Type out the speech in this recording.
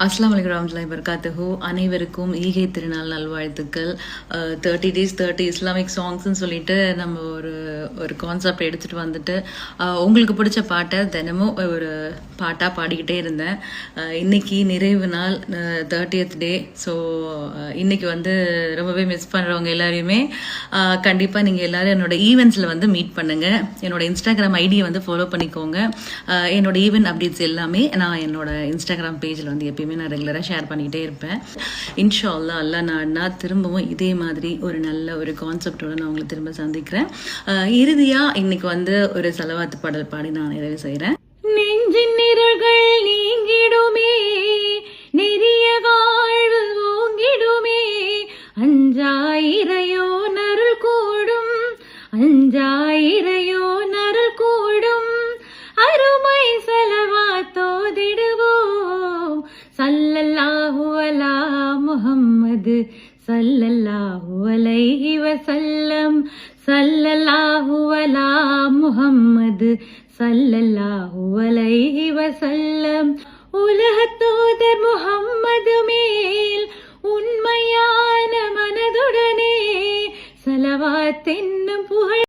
அஸ்ஸலாமு அலைக்கும் வரஹ்மத்துல்லாஹி வபரகாத்துஹு. அனைவருக்கும் ஈகை திருநாள் நல்வாழ்த்துக்கள். 30 days 30 இஸ்லாமிக் சாங்ஸ்ன்னு சொல்லிட்டு நம்ம ஒரு கான்செப்ட் எடுத்துகிட்டு வந்துட்டு உங்களுக்கு பிடிச்ச பாட்டை தினமும் ஒரு பாட்டாக பாடிக்கிட்டே இருந்தேன். இன்னைக்கு நிறைவு நாள் 30th டே. ஸோ இன்னைக்கு வந்து ரொம்பவே மிஸ் பண்ணுறவங்க எல்லாரையுமே கண்டிப்பாக நீங்கள் எல்லோரும் என்னோட ஈவெண்ட்ஸில் வந்து மீட் பண்ணுங்கள். என்னோட இன்ஸ்டாகிராம் ஐடியை வந்து ஃபாலோ பண்ணிக்கோங்க. என்னோட ஈவெண்ட் அப்டேட்ஸ் எல்லாமே நான் என்னோட இன்ஸ்டாகிராம் பேஜில் வந்து எப்பயுமே நான் ரெகுலராக ஷேர் பண்ணிக்கிட்டே இருப்பேன். இன்ஷா அல்லாஹ் அல்லாஹ் நாடினா திரும்பவும் இதே மாதிரி ஒரு நல்ல ஒரு கான்செப்டோட நான் உங்களை திரும்ப சந்திக்கிறேன். இறுதியாக இன்னைக்கு வந்து ஒரு சலவாத்து பாடல் பாடி நான் நிறைவு செய்கிறேன். நெஞ்சின் நிரல்கள் நீங்கிடுமே, நெறிய வாழ்வு ஓங்கிடுமே, அஞ்சாயிரையோ நருள் கூடும், அஞ்சாயிரையோ நருள் கூடும், அருமை சலவாத்தோதிடுவோம். சல்லல்லாஹு அலா முஹம்மது சல்லல்லாஹு அலைஹி வஸல்லம், சல்லல்லாஹு அலா முஹம்மது சல்லல்லாஹு அலைஹி வஸல்லம். உலகத் தூதர் முஹம்மதுமே